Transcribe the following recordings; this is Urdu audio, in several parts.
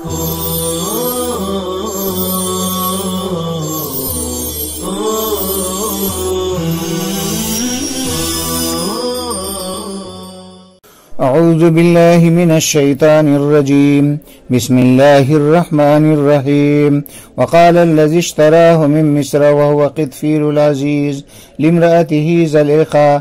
اعوذ باللہ من الشیطان الرجیم بسم اللہ الرحمن الرحیم وقال الذي اشتراه من مصر وهو قطفیر العزیز لامرأته زلیخا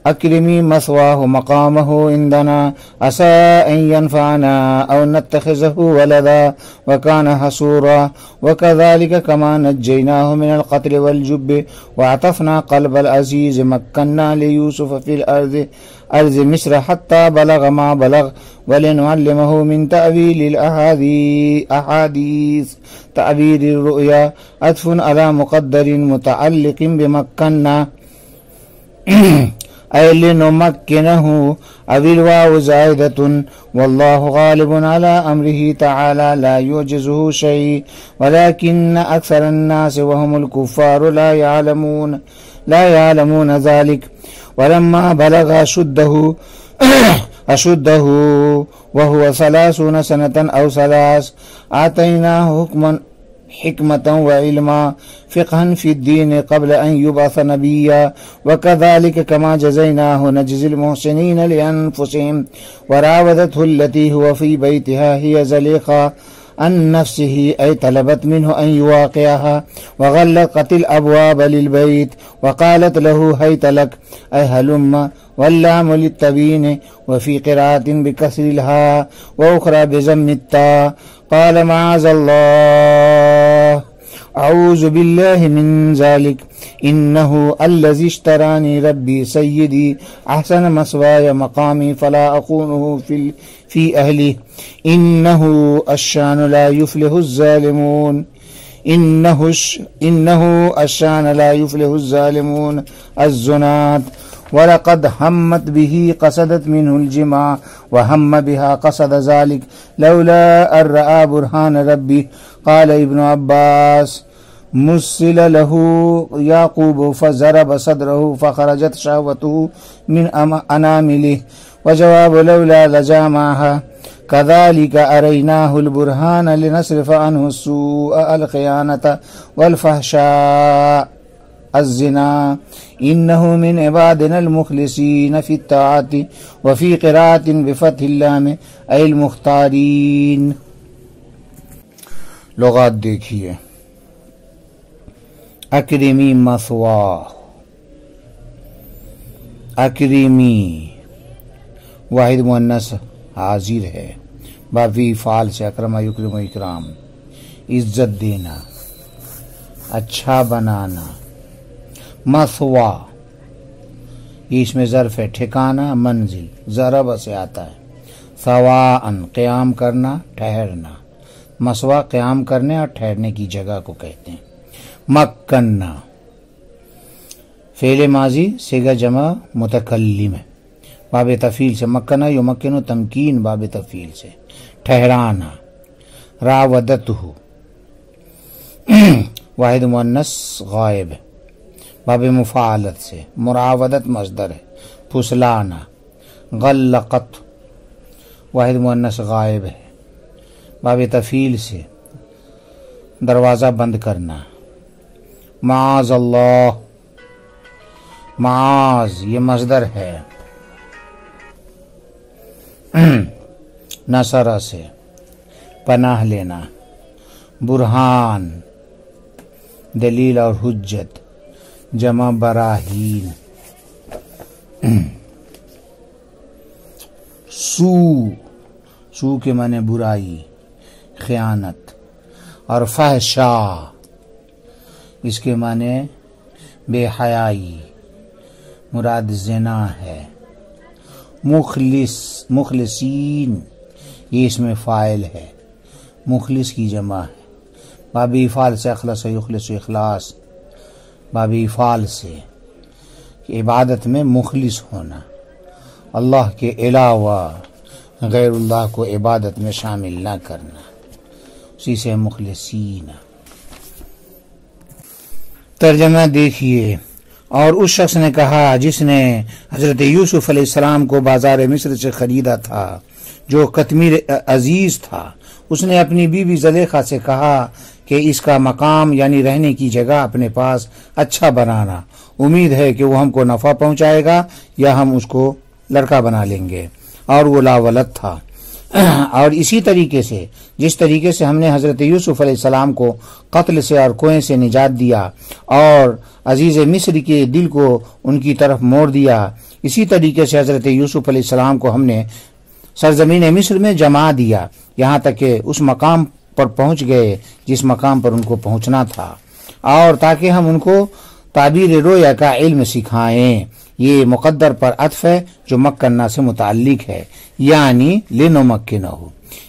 اکرمی مثواه مقامه عندنا عسى ان ينفعنا او نتخذه ولدا وكان حسورا وكذلك كما نجيناه من القتل والجب وعطفنا قلب العزيز مكنا ليوسف في الأرض مصر حتى بلغ ما بلغ ولنعلمه من تأويل الأحاديث تعبير الرؤيا عطف على مقدر متعلق بمكنا أي لنمكنه أو الواو زائدة والله غالب على أمره تعالى لا يعجزه شيء ولكن أكثر الناس وهم الكفار لا يعلمون ذلك ولما بلغ أشده وهو 30 سنة أو 3 آتيناه حكمة وعلما فقها في الدين قبل أن يبعث نبيا وكذلك كما جزيناه نجزي المحسنين لأنفسهم وراودته التي هو في بيتها هي زليخا عن نفسه أي طلبت منه أن يواقعها وغلقت الأبواب للبيت وقالت له هيت لك أي هلم واللام للتبين وفي قراءة بكسر الهاء وأخرى بضم التاء قال معاذ الله أعوذ بالله من ذلك إنه الذي اشتراني ربي سيدي أحسن مثواي مقامي فلا أخونه في أهله إنه الشان لا يفلح الظالمون إنه الشان لا يفلح الظالمون الزنات ولقد همت به قصدت منه الجماع وهم بها قصد ذلك لولا أن رأى برهان ربي قال ابن عباس مسل له يعقوب فضرب صدره فخرجت شهوته من أنامله وجواب لولا لجامعها كذلك أريناه البرهان لنصرف عنه السوء الخيانة والفحشاء الزنا إنه من عبادنا المخلصين في الطاعات وفي قراءة بفتح اللام أي المختارين. لغات دیکھیے. اکرمی مثوا، اکرمی واحد مؤنث حاضر ہے، بابی فعال سے اکرم یکرم اکرام، عزت دینا، اچھا بنانا. مثوا یہ اس میں ظرف ہے، ٹھکانہ منزل، ضرب سے آتا ہے. ثواءً قیام کرنا، ٹھہرنا. مثوا قیام کرنے اور ٹھہرنے کی جگہ کو کہتے ہیں. مکنہ فعل ماضی صیغہ جمع متکلم ہے، باب تفعیل سے. مکنہ یمکن تمکین باب تفعیل سے، ٹھہرانا. راودتہ واحد مؤنث غائب ہے، باب مفاعلت سے. مراودت مصدر ہے، پھسلانا. غلقت واحد مؤنث غائب ہے، باب تفعیل سے، دروازہ بند کرنا. معاذ اللہ، معاذ یہ مصدر ہے، نصر سے پناہ لینا. برہان دلیل اور حجت، جمع براہین. سو کے معنی برائی، خیانت. اور فحشا اس کے معنی بے حیائی، مراد زنا ہے. مخلصین یہ اس میں فاعل ہے، مخلص کی جمع ہے، باب افعال سے. اخلص یخلص اخلاص، باب افعال سے عبادت میں مخلص ہونا، اللہ کے علاوہ غیر اللہ کو عبادت میں شامل نہ کرنا، اسی سے مخلصین. ترجمہ دیکھیے. اور اس شخص نے کہا جس نے حضرت یوسف علیہ السلام کو بازار مصر سے خریدا تھا، جو قطمیر عزیز تھا، اس نے اپنی بیوی زلیخا سے کہا کہ اس کا مقام یعنی رہنے کی جگہ اپنے پاس اچھا بنانا، امید ہے کہ وہ ہم کو نفع پہنچائے گا یا ہم اس کو لڑکا بنا لیں گے، اور وہ لاولد تھا۔ اور اسی طریقے سے جس طریقے سے ہم نے حضرت یوسف علیہ السلام کو قتل سے اور کنویں سے نجات دیا اور عزیز مصر کے دل کو ان کی طرف موڑ دیا، اسی طریقے سے حضرت یوسف علیہ السلام کو ہم نے سرزمین مصر میں جما دیا، یہاں تک کہ اس مقام پر پہنچ گئے جس مقام پر ان کو پہنچنا تھا، اور تاکہ ہم ان کو تعبیر رویا کا علم سکھائیں۔ یہ مقدر پر عطف ہے جو مکنہ سے متعلق ہے، یعنی لنمکنہ،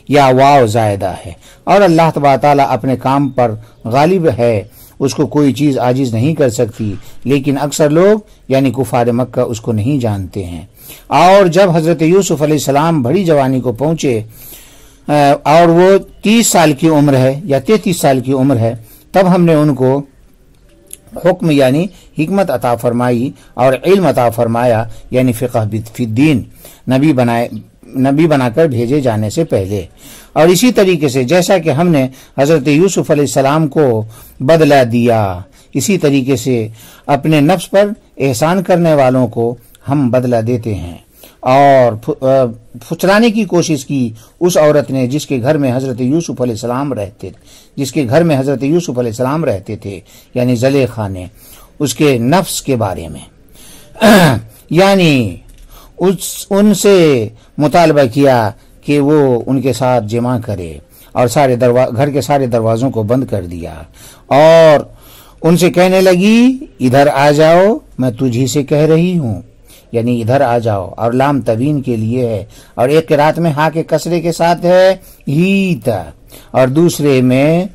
یا واو زائدہ ہے، اور اللہ تبارک تعالیٰ اپنے کام پر غالب ہے، اس کو کوئی چیز عاجز نہیں کر سکتی، لیکن اکثر لوگ یعنی کفار مکہ اس کو نہیں جانتے ہیں۔ اور جب حضرت یوسف علیہ السلام بڑی جوانی کو پہنچے اور وہ 30 سال کی عمر ہے یا 33 سال کی عمر ہے، تب ہم نے ان کو حکم یعنی حکمت عطا فرمائی اور علم عطا فرمایا، یعنی فقہ فی الدین، نبی بنا کر بھیجے جانے سے پہلے۔ اور اسی طریقے سے جیسا کہ ہم نے حضرت یوسف علیہ السلام کو بدلہ دیا، اسی طریقے سے اپنے نفس پر احسان کرنے والوں کو ہم بدلہ دیتے ہیں۔ اور پھچلانے کی کوشش کی اس عورت نے جس کے گھر میں حضرت یوسف علیہ السلام رہتے تھے، یعنی زلیخا نے اس کے نفس کے بارے میں یعنی ان سے مطالبہ کیا کہ وہ ان کے ساتھ جمع کرے، اور گھر کے سارے دروازوں کو بند کر دیا، اور ان سے کہنے لگی ادھر آ جاؤ، میں تجھی سے کہہ رہی ہوں، یعنی ادھر آ جاؤ، اور لام تبین کے لیے ہے، اور ایک قرات میں ہاں کے کسرے کے ساتھ ہے ہیت، اور دوسرے میں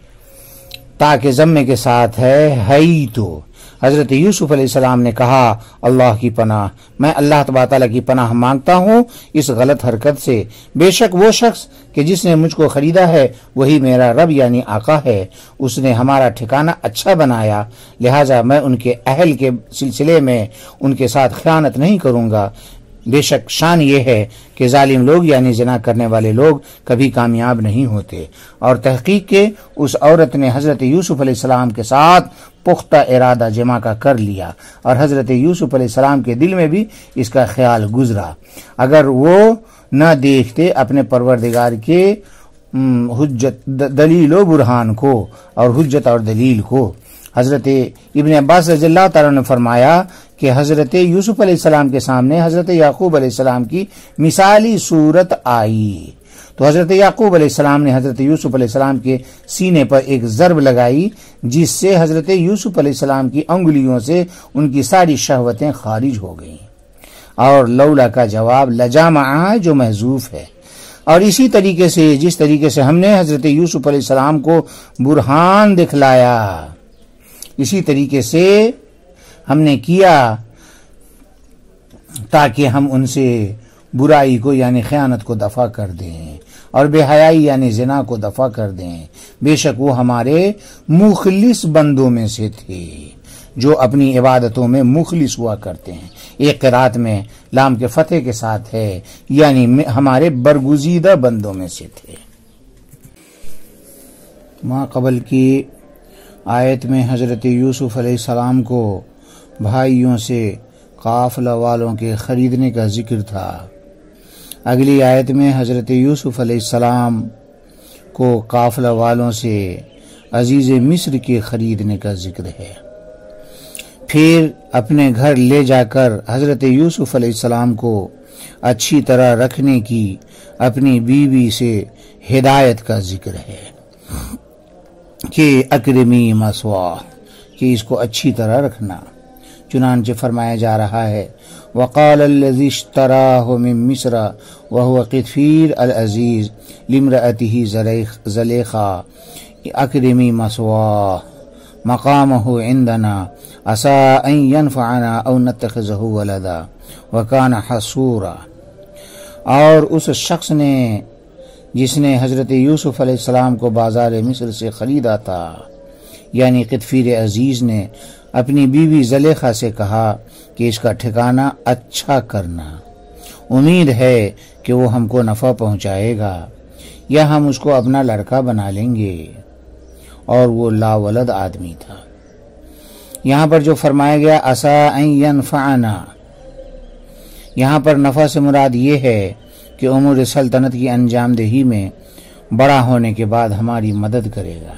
تا کے ضمے کے ساتھ ہے ہیتو۔ حضرت یوسف علیہ السلام نے کہا اللہ کی پناہ، میں اللہ تبارک تعالیٰ کی پناہ مانگتا ہوں اس غلط حرکت سے، بے شک وہ شخص کہ جس نے مجھ کو خریدا ہے وہی میرا رب یعنی آقا ہے، اس نے ہمارا ٹھکانہ اچھا بنایا، لہٰذا میں ان کے اہل کے سلسلے میں ان کے ساتھ خیانت نہیں کروں گا۔ بے شک شان یہ ہے کہ ظالم لوگ یعنی زنا کرنے والے لوگ کبھی کامیاب نہیں ہوتے۔ اور تحقیق کے اس عورت نے حضرت یوسف علیہ السلام کے ساتھ پختہ ارادہ جمع کا کر لیا، اور حضرت یوسف علیہ السلام کے دل میں بھی اس کا خیال گزرا، اگر وہ نہ دیکھتے اپنے پروردگار کے حجت دلیل و برہان کو اور حجت اور دلیل کو۔ حضرت ابن عباس رضی اللہ تعالیٰ نے فرمایا کہ حضرت یوسف علیہ السلام کے سامنے حضرت یعقوب علیہ السلام کی مثالی صورت آئی، تو حضرت یعقوب علیہ السلام نے حضرت یوسف علیہ السلام کے سینے پر ایک ضرب لگائی، جس سے حضرت یوسف علیہ السلام کی انگلیوں سے ان کی ساری شہوتیں خارج ہو گئیں، اور لولا کا جواب لجامع جو محذوف ہے۔ اور اسی طریقے سے جس طریقے سے ہم نے حضرت یوسف علیہ السلام کو برہان دکھلایا، اسی طریقے سے ہم نے کیا تاکہ ہم ان سے برائی کو یعنی خیانت کو دفع کر دیں، اور بے حیائی یعنی زنا کو دفع کر دیں۔ بے شک وہ ہمارے مخلص بندوں میں سے تھے جو اپنی عبادتوں میں مخلص ہوا کرتے ہیں۔ ایک قرات میں لام کے فتح کے ساتھ ہے، یعنی ہمارے برگزیدہ بندوں میں سے تھے۔ ماں قبل کی آیت میں حضرت یوسف علیہ السلام کو بھائیوں سے قافلہ والوں کے خریدنے کا ذکر تھا۔ اگلی آیت میں حضرت یوسف علیہ السلام کو قافلہ والوں سے عزیز مصر کے خریدنے کا ذکر ہے۔ پھر اپنے گھر لے جا کر حضرت یوسف علیہ السلام کو اچھی طرح رکھنے کی اپنی بیوی سے ہدایت کا ذکر ہے کہ اکرمی مثواہ، کہ اس کو اچھی طرح رکھنا۔ چنانچہ فرمایا جا رہا ہے وقال الذی اشتراہ من مصر وهو قطفیر العزیز لامرأته زلیخا اکرمی مثواہ مقامہ عندنا عسى ان ينفعنا او نتخذه ولدا وكان حصورا۔ اور اس شخص نے جس نے حضرت یوسف علیہ السلام کو بازار مصر سے خریدا تھا، یعنی قطفیر عزیز نے اپنی بیوی زلیخا سے کہا کہ اس کا ٹھکانہ اچھا کرنا، امید ہے کہ وہ ہم کو نفع پہنچائے گا۔ یا ہم اس کو اپنا لڑکا بنا لیں گے، اور وہ لاولد آدمی تھا۔ یہاں پر جو فرمایا گیا عسیٰ ان ینفعنا، یہاں پر نفع سے مراد یہ ہے کہ امور سلطنت کی انجام دہی میں بڑا ہونے کے بعد ہماری مدد کرے گا،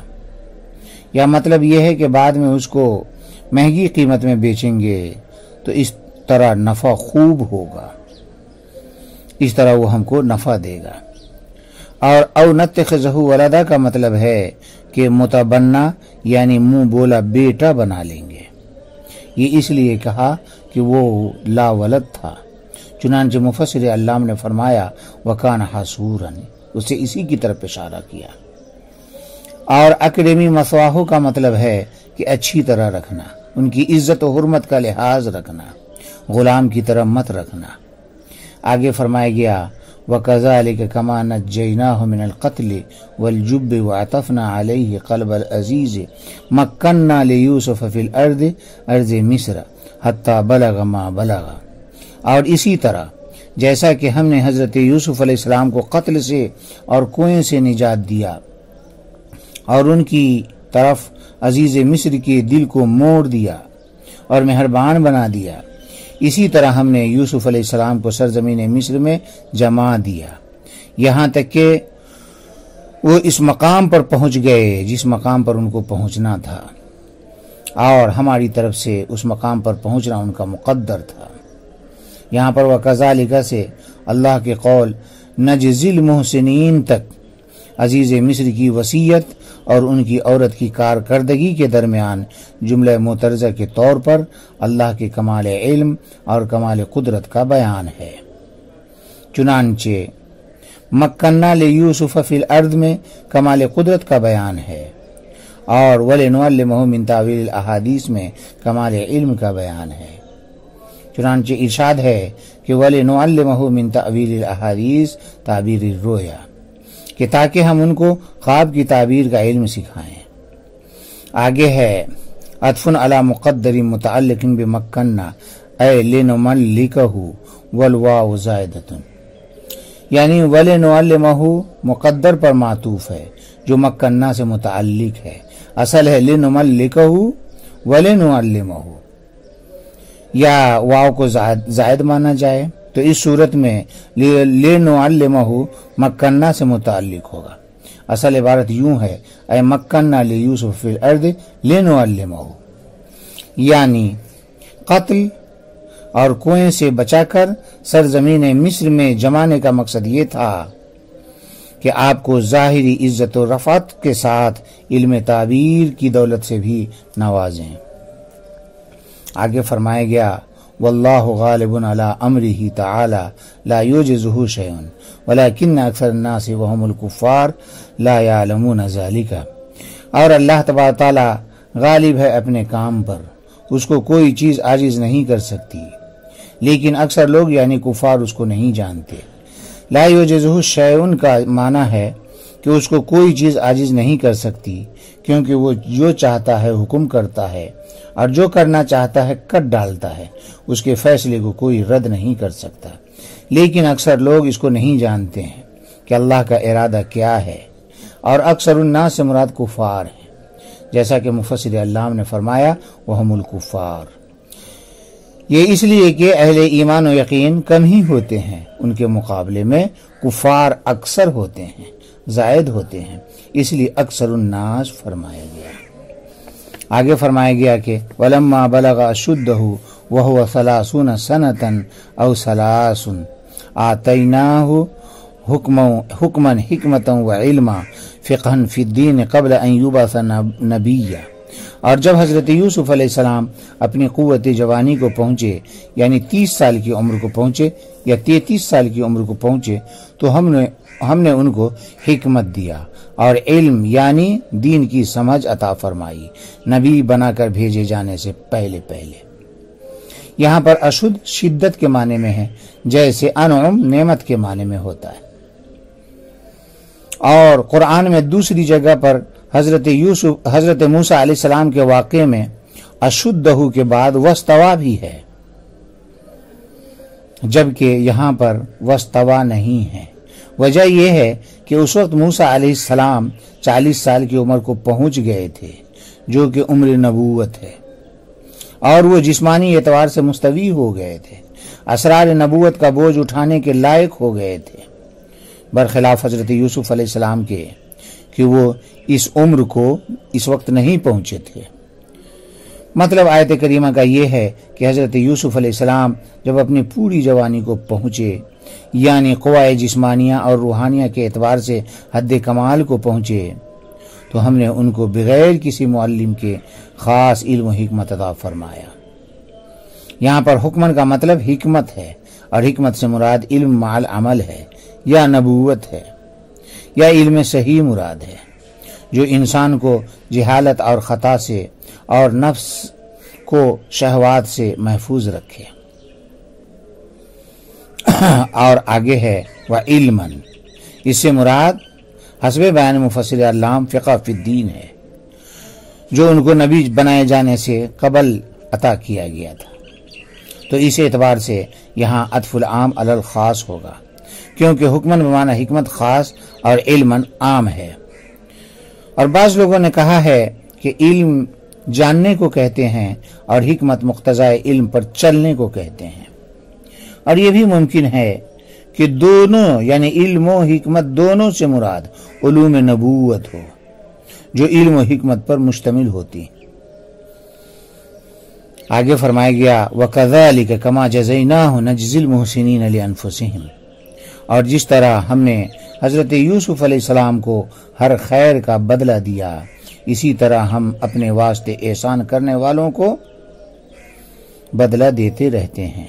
یا مطلب یہ ہے کہ بعد میں اس کو مہنگی قیمت میں بیچیں گے تو اس طرح نفع خوب ہوگا، اس طرح وہ ہم کو نفع دے گا۔ اور او نتخذہ ولدا کا مطلب ہے کہ متبنا یعنی منہ بولا بیٹا بنا لیں گے۔ یہ اس لیے کہا کہ وہ لا ولد تھا، چنانچہ مفسر علام نے فرمایا وکان حسورا، اسے اسی کی طرف اشارہ کیا۔ اور اکیڈمی مسواہو کا مطلب ہے کہ اچھی طرح رکھنا، ان کی عزت و حرمت کا لحاظ رکھنا، غلام کی طرح مت رکھنا۔ آگے فرمایا گیا وَكَذَلِكَ كَمَا نَجَّيْنَاهُ مِنَ الْقَتْلِ وَالْجُبِّ وَعَطَفْنَا عَلَيْهِ قَلْبَ الْعَزِيزِ مَكَّنَّا لِيُوسُفَ فِي الْأَرْضِ أَرْضِ مِصْرَ حَتَّى بَلَغَ مَا بَلَغَ، اور اسی طرح جیسا کہ ہم نے حضرت یوسف علیہ السلام کو قتل سے اور کنویں سے نجات دیا اور ان کی طرف عزیز مصر کے دل کو موڑ دیا اور مہربان بنا دیا، اسی طرح ہم نے یوسف علیہ السلام کو سرزمین مصر میں جما دیا، یہاں تک کہ وہ اس مقام پر پہنچ گئے جس مقام پر ان کو پہنچنا تھا، اور ہماری طرف سے اس مقام پر پہنچنا ان کا مقدر تھا۔ یہاں پر وَكَذَلِكَ سے اللہ کے قول نجزی المحسنین تک عزیز مصر کی وصیت اور ان کی عورت کی کارکردگی کے درمیان جملہ معترضہ کے طور پر اللہ کے کمال علم اور کمال قدرت کا بیان ہے۔ چنانچہ مکنہ لیوسف فی الارض میں کمال قدرت کا بیان ہے، اور وَلِنُعَلِّمَهُ مِن تَأْوِيلِ الْأَحَادِيثِ میں کمال علم کا بیان ہے۔ چنانچہ ارشاد ہے کہ وَلِنُعَلِّمَهُ مِن تَأْوِيلِ الْأَحَادِيثِ تعبیر الرؤیا، کہ تاکہ ہم ان کو خواب کی تعبیر کا علم سکھائیں۔ آگے ہے عطف علی مقدر متعلق بمکنہ اے لنملکہ والواو زائدۃ، یعنی ولنعلمہ مقدر پر معطوف ہے جو مکنہ سے متعلق ہے، اصل ہے لنملکہ ولنعلمہ، یا واو کو زائد مانا جائے تو اس صورت میں لنعلمہ مکنہ سے متعلق ہوگا۔ اصل عبارت یوں ہے اے مکنہ لیوسف فی الارض لنعلمہ، یعنی قتل اور کنویں سے بچا کر سرزمین مصر میں جمانے کا مقصد یہ تھا کہ آپ کو ظاہری عزت و رفعت کے ساتھ علم تعبیر کی دولت سے بھی نوازیں۔ آگے فرمایا گیا واللہ غالب علی امرہ تعالی لا یعجزہ شیء ولکن اکثر الناس وهم الکفار لا یعلمون ذلک، اور اللہ تبارک تعالی غالب ہے اپنے کام پر، اس کو کوئی چیز عاجز نہیں کر سکتی، لیکن اکثر لوگ یعنی کفار اس کو نہیں جانتے۔ لا یعجزہ شیء کا معنی ہے کہ اس کو کوئی چیز عاجز نہیں کر سکتی، کیونکہ وہ جو چاہتا ہے حکم کرتا ہے اور جو کرنا چاہتا ہے کر ڈالتا ہے، اس کے فیصلے کو کوئی رد نہیں کر سکتا، لیکن اکثر لوگ اس کو نہیں جانتے ہیں کہ اللہ کا ارادہ کیا ہے، اور اکثر الناس سے مراد کفار ہیں، جیسا کہ مفسر علام نے فرمایا وہم الکفار۔ یہ اس لیے کہ اہل ایمان و یقین کم ہی ہوتے ہیں، ان کے مقابلے میں کفار اکثر ہوتے ہیں، زائد ہوتے ہیں، اس لیے اکثر الناس فرمایا گیا۔ آگے فرمایا گیا کہ وَلَمَّا بَلَغَ أَشُدَّهُ وَهُوَ 30 سَنَةً أَوْ 30 آتَيْنَاهُ حُكْمًا حِكْمَةً وَعِلْمًا فِقْهًا فِي الدِّينِ قَبْلَ أَنْ يُبْعَثَ نَبِيًّا، اور جب حضرت یوسف علیہ السلام اپنی قوت جوانی کو پہنچے، یعنی 30 سال کی عمر کو پہنچے یا 33 سال کی عمر کو پہنچے، تو ہم نے ان کو حکمت دیا اور علم یعنی دین کی سمجھ عطا فرمائی، نبی بنا کر بھیجے جانے سے پہلے۔ یہاں پر اشد شدت کے معنی میں ہے، جیسے انعم نعمت کے معنی میں ہوتا ہے، اور قرآن میں دوسری جگہ پر حضرت موسیٰ علیہ السلام کے واقعے میں اشدہ کے بعد وستوا بھی ہے، جبکہ یہاں پر وستوا نہیں ہے۔ وجہ یہ ہے کہ اس وقت موسیٰ علیہ السلام 40 سال کی عمر کو پہنچ گئے تھے، جو کہ عمر نبوت ہے، اور وہ جسمانی اعتبار سے مستوی ہو گئے تھے، اسرار نبوت کا بوجھ اٹھانے کے لائق ہو گئے تھے، برخلاف حضرت یوسف علیہ السلام کے کہ وہ اس عمر کو اس وقت نہیں پہنچے تھے۔ مطلب آیت کریمہ کا یہ ہے کہ حضرت یوسف علیہ السلام جب اپنی پوری جوانی کو پہنچے، یعنی قوائے جسمانیہ اور روحانیہ کے اعتبار سے حد کمال کو پہنچے، تو ہم نے ان کو بغیر کسی معلم کے خاص علم و حکمت عطا فرمایا۔ یہاں پر حکمن کا مطلب حکمت ہے، اور حکمت سے مراد علم مع العمل ہے یا نبوت ہے، یا علم صحیح مراد ہے، جو انسان کو جہالت اور خطا سے اور نفس کو شہوات سے محفوظ رکھے۔ اور آگے ہے وعلمًا، اس سے مراد حسب بیان مفسر علام فقہ فی الدین ہے، جو ان کو نبی بنائے جانے سے قبل عطا کیا گیا تھا۔ تو اس اعتبار سے یہاں عطف العام علی الخاص ہوگا، کیونکہ حکمن بمعنی حکمت خاص اور علمًا عام ہے۔ اور بعض لوگوں نے کہا ہے کہ علم جاننے کو کہتے ہیں اور حکمت مقتضائے علم پر چلنے کو کہتے ہیں، اور یہ بھی ممکن ہے کہ دونوں یعنی علم و حکمت دونوں سے مراد علوم نبوت ہو، جو علم و حکمت پر مشتمل ہوتی۔ آگے فرمایا گیا وَكَذَلِكَ كَمَا جَزَيْنَاهُ نَجْزِي الْمُحْسِنِينَ لِأَنفُسِهِمْ، اور جس طرح ہم نے حضرت یوسف علیہ السلام کو ہر خیر کا بدلہ دیا، اسی طرح ہم اپنے واسطے احسان کرنے والوں کو بدلہ دیتے رہتے ہیں۔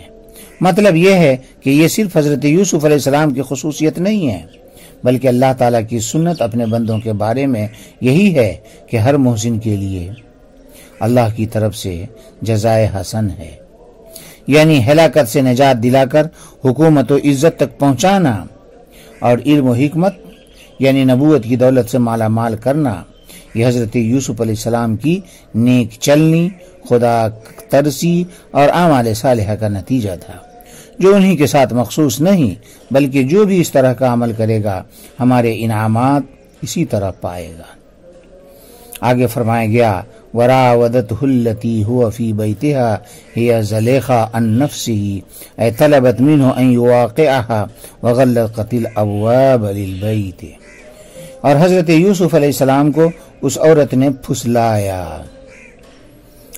مطلب یہ ہے کہ یہ صرف حضرت یوسف علیہ السلام کی خصوصیت نہیں ہے، بلکہ اللہ تعالیٰ کی سنت اپنے بندوں کے بارے میں یہی ہے کہ ہر محسن کے لیے اللہ کی طرف سے جزائے حسن ہے، یعنی ہلاکت سے نجات دلا کر حکومت و عزت تک پہنچانا، اور علم و حکمت یعنی نبوت کی دولت سے مالا مال کرنا، یہ حضرت یوسف علیہ السلام کی نیک چلنی، خدا ترسی اور اعمال صالحہ کا نتیجہ تھا، جو انہی کے ساتھ مخصوص نہیں، بلکہ جو بھی اس طرح کا عمل کرے گا ہمارے انعامات اسی طرح پائے گا۔ آگے فرمایا گیا وراودته التي هو في بيتها هي زليخة عن نفسه أي طلبت منه أن يواقعها وغلقت الأبواب للبيت، اور حضرت یوسف علیہ السلام کو اس عورت نے پھسلایا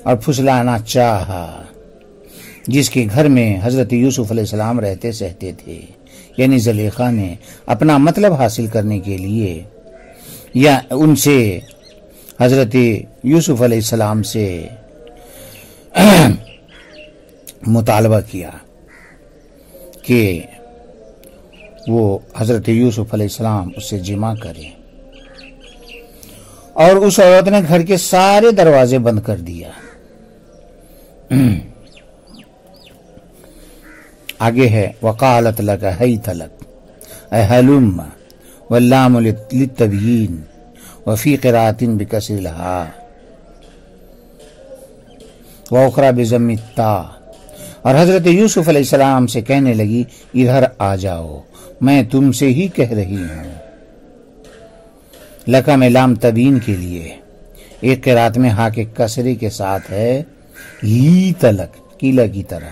اور پھسلانا چاہا جس کے گھر میں حضرت یوسف علیہ السلام رہتے سہتے تھے، یعنی زلیخا نے اپنا مطلب حاصل کرنے کے لیے یا ان سے حضرت یوسف علیہ السلام سے مطالبہ کیا کہ وہ حضرت یوسف علیہ السلام اس سے جمع کرے، اور اس عورت نے گھر کے سارے دروازے بند کر دیا۔ آگے ہے وقالت لک حیت لک اے حلم واللام للتبیین وفی قراءۃ بکسر الہاء واخری بضم التاء، اور حضرت یوسف علیہ السلام سے کہنے لگی ادھر آ جاؤ، میں تم سے ہی کہہ رہی ہوں۔ لکا میں لام تبین کے لیے، ایک قراءت میں ہا کے کسرے کے ساتھ ہے لی تلک قیلہ کی طرح،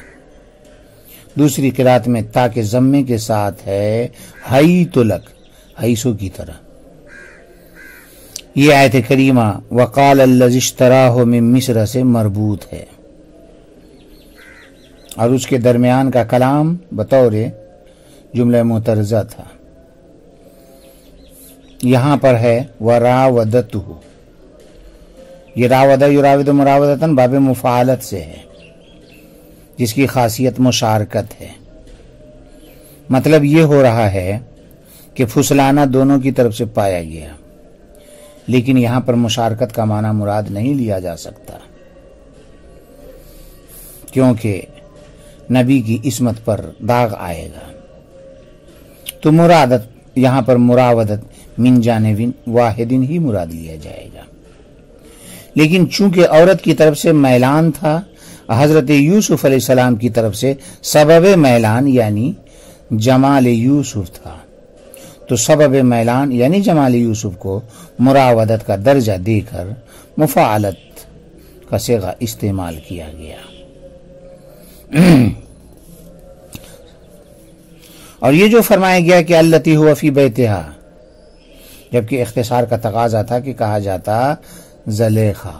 دوسری قراءت میں تا کے ضمے کے ساتھ ہے ہئی تلک حیثو کی طرح۔ یہ آیت کریمہ وقال الذی اشتراہ من مصر سے مربوط ہے، اور اس کے درمیان کا کلام بطور جملہ معترضہ تھا۔ یہاں پر ہے وراودتہ، یہ راودہ یراود مراودتاً باب مفاعلت سے ہے، جس کی خاصیت مشارکت ہے۔ مطلب یہ ہو رہا ہے کہ پھسلانا دونوں کی طرف سے پایا گیا، لیکن یہاں پر مشارکت کا معنی مراد نہیں لیا جا سکتا، کیونکہ نبی کی عصمت پر داغ آئے گا، تو مرادت یہاں پر مراودت من جانب واحد ہی مراد لیا جائے گا۔ لیکن چونکہ عورت کی طرف سے میلان تھا، حضرت یوسف علیہ السلام کی طرف سے سبب میلان یعنی جمال یوسف تھا، تو سبب میلان یعنی جمال یوسف کو مراودت کا درجہ دے کر مفاعلت کا صیغہ استعمال کیا گیا۔ اور یہ جو فرمایا گیا کہ التی ہوا فی بیتہا، جبکہ اختصار کا تقاضا تھا کہ کہا جاتا زلیخا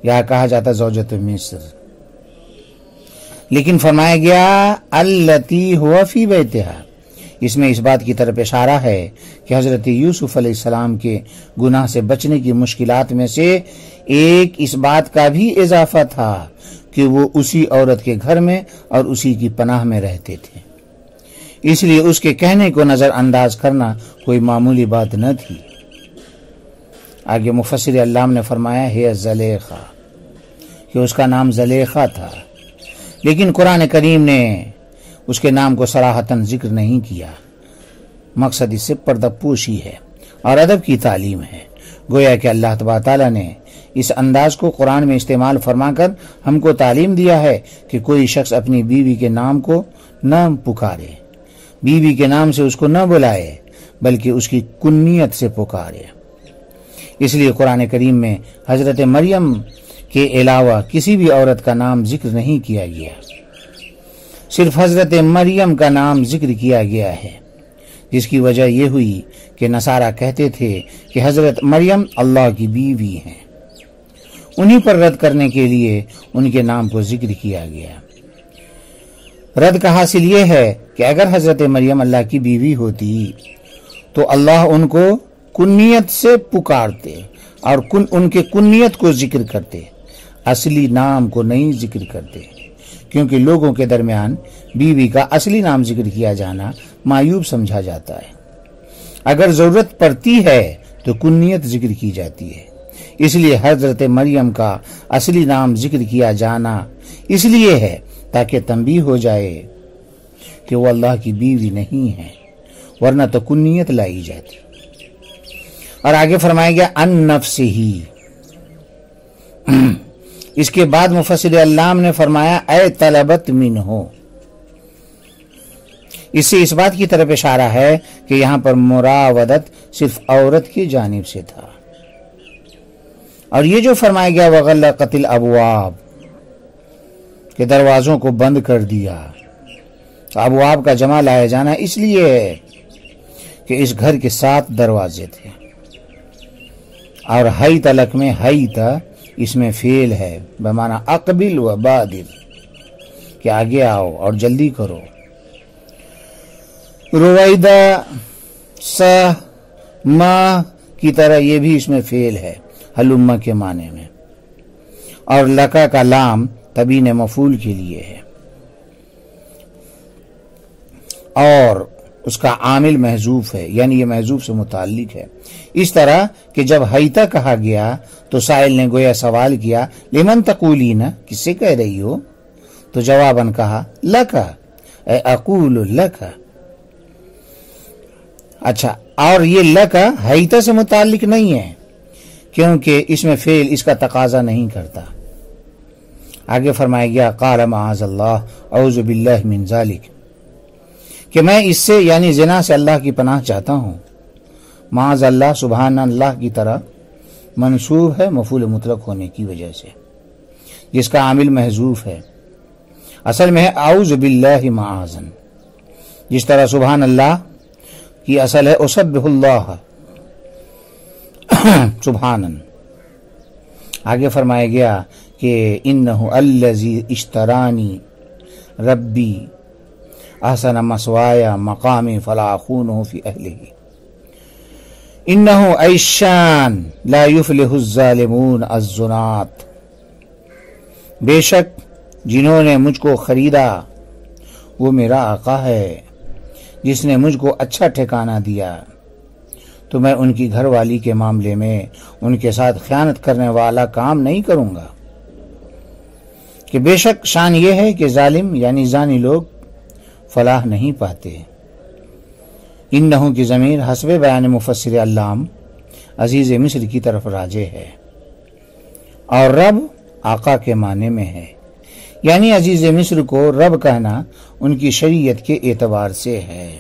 یا کہا جاتا زوجت مصر، لیکن فرمایا گیا التی ہوا فی بیتہا۔ اس میں اس بات کی طرف اشارہ ہے کہ حضرت یوسف علیہ السلام کے گناہ سے بچنے کی مشکلات میں سے ایک اس بات کا بھی اضافہ تھا کہ وہ اسی عورت کے گھر میں اور اسی کی پناہ میں رہتے تھے، اس لیے اس کے کہنے کو نظر انداز کرنا کوئی معمولی بات نہ تھی۔ آگے مفسر علام نے فرمایا ہے زلیخا، کہ اس کا نام زلیخا تھا، لیکن قرآن کریم نے اس کے نام کو صراحتاً ذکر نہیں کیا۔ مقصد اس سے پردہ پوشی ہے اور ادب کی تعلیم ہے۔ گویا کہ اللہ تبارک تعالیٰ نے اس انداز کو قرآن میں استعمال فرما کر ہم کو تعلیم دیا ہے کہ کوئی شخص اپنی بیوی کے نام کو نہ پکارے، بیوی کے نام سے اس کو نہ بلائے، بلکہ اس کی کنیت سے پکارے۔ اس لیے قرآن کریم میں حضرت مریم کے علاوہ کسی بھی عورت کا نام ذکر نہیں کیا گیا، صرف حضرت مریم کا نام ذکر کیا گیا ہے، جس کی وجہ یہ ہوئی کہ نصارہ کہتے تھے کہ حضرت مریم اللہ کی بیوی ہیں، انہی پر رد کرنے کے لیے ان کے نام کو ذکر کیا گیا۔ رد کا حاصل یہ ہے کہ اگر حضرت مریم اللہ کی بیوی ہوتی تو اللہ ان کو کنیت سے پکارتے اور ان کے کنیت کو ذکر کرتے، اصلی نام کو نہیں ذکر کرتے، کیونکہ لوگوں کے درمیان بیوی کا اصلی نام ذکر کیا جانا معیوب سمجھا جاتا ہے۔ اگر ضرورت پڑتی ہے تو کنیت ذکر کی جاتی ہے، اس لیے حضرت مریم کا اصلی نام ذکر کیا جانا اس لیے ہے تاکہ تنبیہ ہو جائے کہ وہ اللہ کی بیوی نہیں ہے، ورنہ تو کنیت لائی جاتی۔ اور آگے فرمایا گیا ان نفسہی۔ اس کے بعد مفسر علام نے فرمایا اے طلبت منہ، اس سے اس بات کی طرف اشارہ ہے کہ یہاں پر مراودت صرف عورت کی جانب سے تھا۔ اور یہ جو فرمایا گیا وغلقت الابواب، کہ دروازوں کو بند کر دیا، تو ابواب کا جمع لایا جانا اس لیے ہے کہ اس گھر کے 7 دروازے تھے، اور حیت لک میں حیت اس میں فعل ہے بمعنی اقبل و بادر، کہ آگے آؤ اور جلدی کرو۔ رویدہ سہ ما کی طرح یہ بھی اس میں فعل ہے حلمہ کے معنی میں، اور لکا کا لام تبین مفعول کے لیے ہے، اور اس کا عامل محذوف ہے، یعنی یہ محذوف سے متعلق ہے۔ اس طرح کہ جب حیتا کہا گیا تو سائل نے گویا سوال کیا لمن تقولین، کس سے کہہ رہی ہو؟ تو جواباً کہا لکا، اے اقول لکا۔ اچھا، اور یہ لکا حیتا سے متعلق نہیں ہے کیونکہ اس میں فعل اس کا تقاضا نہیں کرتا۔ آگے فرمایا گیا قال معاذ اللہ اعوذ باللہ من ذالک، کہ میں اس سے یعنی زنا سے اللہ کی پناہ چاہتا ہوں۔ معاذ اللہ سبحان اللہ کی طرح منصوب ہے مفعول مطلق ہونے کی وجہ سے، جس کا عامل محذوف ہے، اصل میں ہے اعوذ باللہ معاذن، جس طرح سبحان اللہ کی اصل ہے اسبح اللہ سبحانن۔ آگے فرمایا گیا کہ انہ الذی اشترانی ربی احسن مسوایا مقامی فلا اخونہ فی اہلہ انہ ایشان لا یفلح الظالمون الزنات، بے شک جنہوں نے مجھ کو خریدا وہ میرا آقا ہے جس نے مجھ کو اچھا ٹھکانہ دیا، تو میں ان کی گھر والی کے معاملے میں ان کے ساتھ خیانت کرنے والا کام نہیں کروں گا۔ کہ بے شک شان یہ ہے کہ ظالم یعنی زانی لوگ فلاح نہیں پاتے۔ انہوں کی ضمیر حسب بیان مفسر علام عزیز مصر کی طرف راجع ہے، اور رب آقا کے معنی میں ہے، یعنی عزیز مصر کو رب کہنا ان کی شریعت کے اعتبار سے ہے۔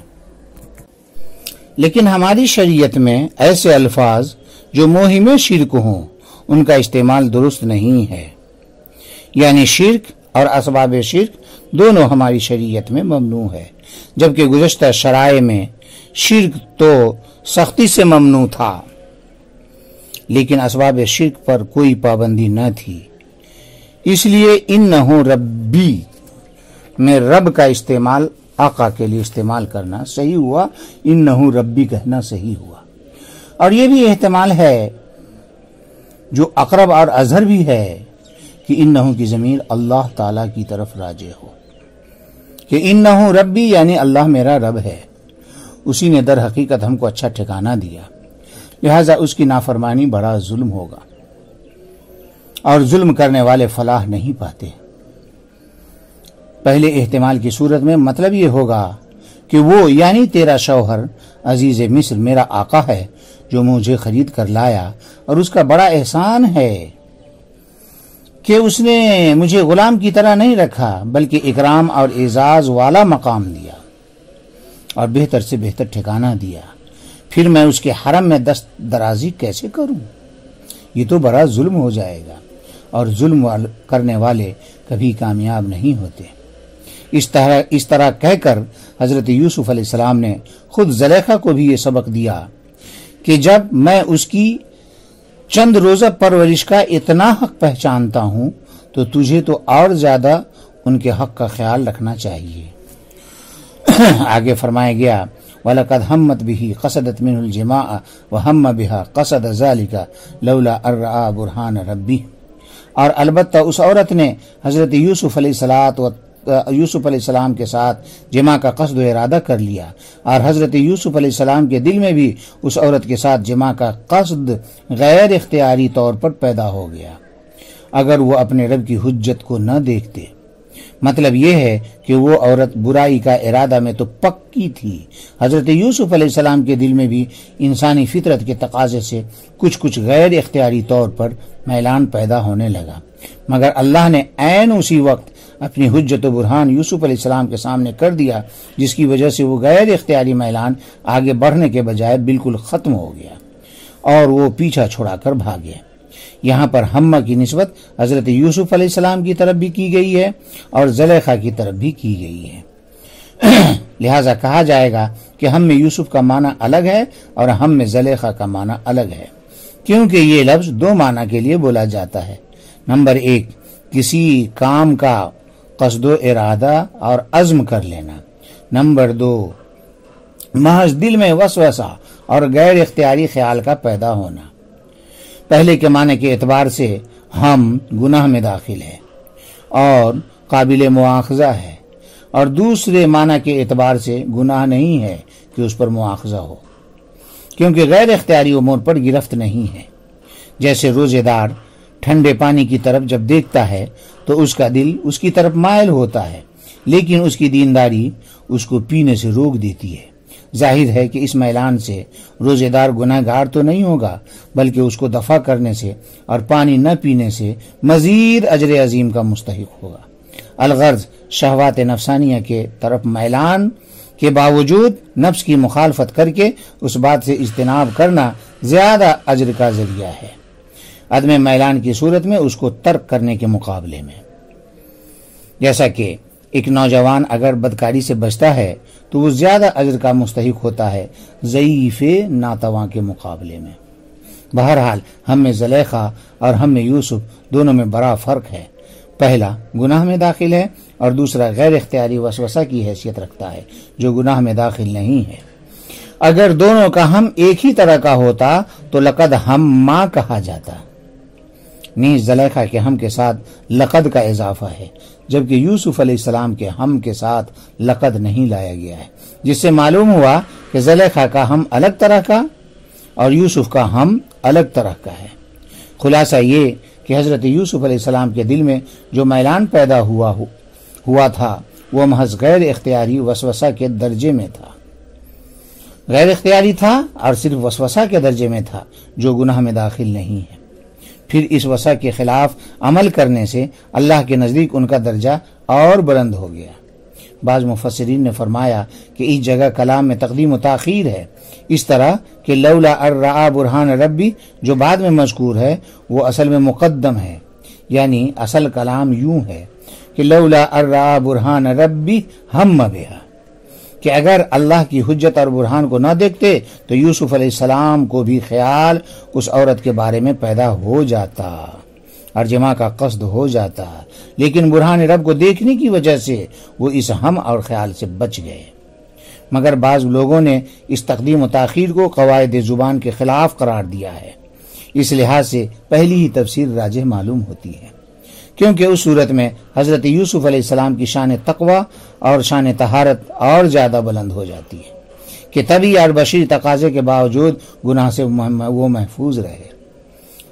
لیکن ہماری شریعت میں ایسے الفاظ جو موہم شرک ہوں ان کا استعمال درست نہیں ہے، یعنی شرک اور اسباب شرک دونوں ہماری شریعت میں ممنوع ہے، جبکہ گزشتہ شرائع میں شرک تو سختی سے ممنوع تھا لیکن اسباب شرک پر کوئی پابندی نہ تھی۔ اس لیے انہو ربی میں رب کا استعمال آقا کے لیے استعمال کرنا صحیح ہوا، انہو ربی کہنا صحیح ہوا۔ اور یہ بھی احتمال ہے جو اقرب اور اظہر بھی ہے کہ انہو کی ضمیر اللہ تعالی کی طرف راجع ہو، کہ انہو ربی یعنی اللہ میرا رب ہے، اسی نے در حقیقت ہم کو اچھا ٹھکانہ دیا، لہذا اس کی نافرمانی بڑا ظلم ہوگا اور ظلم کرنے والے فلاح نہیں پاتے۔ پہلے احتمال کی صورت میں مطلب یہ ہوگا کہ وہ یعنی تیرا شوہر عزیز مصر میرا آقا ہے جو مجھے خرید کر لایا، اور اس کا بڑا احسان ہے کہ اس نے مجھے غلام کی طرح نہیں رکھا بلکہ اکرام اور اعزاز والا مقام دیا اور بہتر سے بہتر ٹھکانہ دیا، پھر میں اس کے حرم میں دست درازی کیسے کروں؟ یہ تو بڑا ظلم ہو جائے گا، اور ظلم کرنے والے کبھی کامیاب نہیں ہوتے۔ اس طرح کہہ کر حضرت یوسف علیہ السلام نے خود زلیخا کو بھی یہ سبق دیا کہ جب میں اس کی چند روزہ پرورش کا اتنا حق پہچانتا ہوں تو تجھے تو اور زیادہ ان کے حق کا خیال رکھنا چاہیے۔ آگے فرمایا گیا وَلَقَدْ هَمَّتْ بِهِ قَصَدَتْ مِنْهُ الْجِمَاعَ وَهَمَّ بِهَا قَصَدَ ذَلِكَ لَوْلَا أَن رَأَىٰ بُرْهَانَ رَبِّهِ، اور البتہ اس عورت نے حضرت یوسف علیہ السلام کے ساتھ جماع کا قصد و ارادہ کر لیا، اور حضرت یوسف علیہ السلام کے دل میں بھی اس عورت کے ساتھ جماع کا قصد غیر اختیاری طور پر پیدا ہو گیا، اگر وہ اپنے رب کی حجت کو نہ دیکھتے۔ مطلب یہ ہے کہ وہ عورت برائی کا ارادہ میں تو پکی تھی، حضرت یوسف علیہ السلام کے دل میں بھی انسانی فطرت کے تقاضے سے کچھ غیر اختیاری طور پر میلان پیدا ہونے لگا، مگر اللہ نے عین اسی وقت اپنی حجت و برہان یوسف علیہ السلام کے سامنے کر دیا، جس کی وجہ سے وہ غیر اختیاری میلان آگے بڑھنے کے بجائے بالکل ختم ہو گیا اور وہ پیچھا چھڑا کر بھاگے۔ یہاں پر ہمہ کی نسبت حضرت یوسف علیہ السلام کی طرف بھی کی گئی ہے اور زلیخا کی طرف بھی کی گئی ہے، لہذا کہا جائے گا کہ ہم میں یوسف کا معنی الگ ہے اور ہم میں زلیخا کا معنی الگ ہے، کیونکہ یہ لفظ دو معنی کے لیے بولا جاتا ہے۔ نمبر 1 کسی کام کا قصد و ارادہ اور عزم کر لینا، نمبر 2 محض دل میں وسوسہ اور غیر اختیاری خیال کا پیدا ہونا۔ پہلے کے معنی کے اعتبار سے ہم گناہ میں داخل ہے اور قابل مواخذہ ہے، اور دوسرے معنی کے اعتبار سے گناہ نہیں ہے کہ اس پر مواخذہ ہو، کیونکہ غیر اختیاری امور پر گرفت نہیں ہے۔ جیسے روزے دار ٹھنڈے پانی کی طرف جب دیکھتا ہے تو اس کا دل اس کی طرف مائل ہوتا ہے، لیکن اس کی دینداری اس کو پینے سے روک دیتی ہے۔ ظاہر ہے کہ اس میلان سے روزے دار گناہ گار تو نہیں ہوگا، بلکہ اس کو دفع کرنے سے اور پانی نہ پینے سے مزید اجر عظیم کا مستحق ہوگا۔ الغرض شہوات نفسانیہ کے طرف میلان کے باوجود نفس کی مخالفت کر کے اس بات سے اجتناب کرنا زیادہ اجر کا ذریعہ ہے، عدم میلان کی صورت میں اس کو ترک کرنے کے مقابلے میں۔ جیسا کہ ایک نوجوان اگر بدکاری سے بچتا ہے تو وہ زیادہ اجر کا مستحق ہوتا ہے ضعیف ناتواں کے مقابلے میں۔ بہرحال ہم میں زلیخا اور ہم میں یوسف دونوں میں بڑا فرق ہے، پہلا گناہ میں داخل ہے اور دوسرا غیر اختیاری وسوسہ کی حیثیت رکھتا ہے جو گناہ میں داخل نہیں ہے۔ اگر دونوں کا ہم ایک ہی طرح کا ہوتا تو لقد ہمّا کہا جاتا، نیز زلیخا کے ہم کے ساتھ لقد کا اضافہ ہے، جبکہ یوسف علیہ السلام کے ہم کے ساتھ لقد نہیں لایا گیا ہے، جس سے معلوم ہوا کہ زلیخا کا ہم الگ طرح کا اور یوسف کا ہم الگ طرح کا ہے۔ خلاصہ یہ کہ حضرت یوسف علیہ السلام کے دل میں جو میلان پیدا ہوا تھا وہ محض غیر اختیاری وسوسہ کے درجے میں تھا، غیر اختیاری تھا اور صرف وسوسہ کے درجے میں تھا جو گناہ میں داخل نہیں ہے۔ پھر اس وسع کے خلاف عمل کرنے سے اللہ کے نزدیک ان کا درجہ اور بلند ہو گیا۔ بعض مفسرین نے فرمایا کہ اس جگہ کلام میں تقدیم و تاخیر ہے، اس طرح کہ لولا ارآ برہان ربی جو بعد میں مذکور ہے وہ اصل میں مقدم ہے، یعنی اصل کلام یوں ہے کہ لولا ارآ برہان ربی ہم بہا، کہ اگر اللہ کی حجت اور برہان کو نہ دیکھتے تو یوسف علیہ السلام کو بھی خیال اس عورت کے بارے میں پیدا ہو جاتا اور جماع کا قصد ہو جاتا، لیکن برہان رب کو دیکھنے کی وجہ سے وہ اس ہم اور خیال سے بچ گئے۔ مگر بعض لوگوں نے اس تقدیم و تاخیر کو قواعد زبان کے خلاف قرار دیا ہے، اس لحاظ سے پہلی ہی تفسیر راجح معلوم ہوتی ہے، کیونکہ اس صورت میں حضرت یوسف علیہ السلام کی شان تقوی اور شان طہارت اور زیادہ بلند ہو جاتی ہے کہ طبعی اور بشری تقاضے کے باوجود گناہ سے وہ محفوظ رہے۔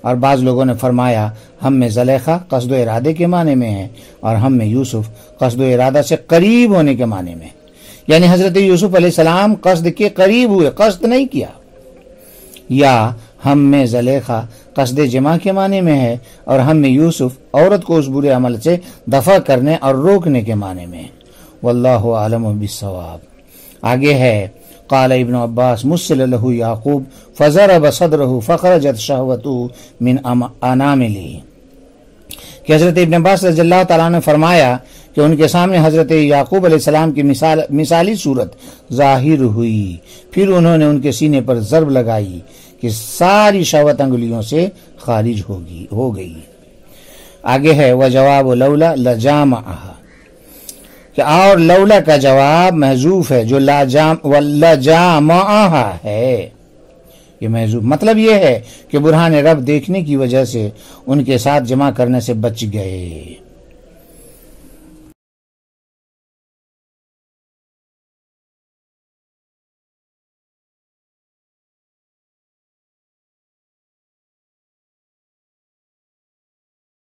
اور بعض لوگوں نے فرمایا ہم میں زلیخا قصد و ارادے کے معنی میں ہے اور ہم میں یوسف قصد و ارادہ سے قریب ہونے کے معنی میں، یعنی حضرت یوسف علیہ السلام قصد کے قریب ہوئے، قصد نہیں کیا۔ یا ہم میں زلیخا قصد جماع کے معنی میں ہے اور ہم میں یوسف عورت کو اس برے عمل سے دفع کرنے اور روکنے کے معنی میں۔ واللہ عالم بالصواب۔ آگے ہے قال ابن عباس مسل له یعقوب فضرب صدره فخرجت شهوته من انامله، کہ حضرت ابن عباس رضی اللہ تعالیٰ نے فرمایا کہ ان کے سامنے حضرت یعقوب علیہ السلام کی مثالی صورت ظاہر ہوئی، پھر انہوں نے ان کے سینے پر ضرب لگائی کہ ساری شہوت انگلیوں سے خارج ہو گئی۔ آگے ہے وجواب لولا لجامعها، کہ اور لولا کا جواب محذوف ہے جو لجامعها ہے، یہ محذوف مطلب یہ ہے کہ برہان رب دیکھنے کی وجہ سے ان کے ساتھ جمع کرنے سے بچ گئے۔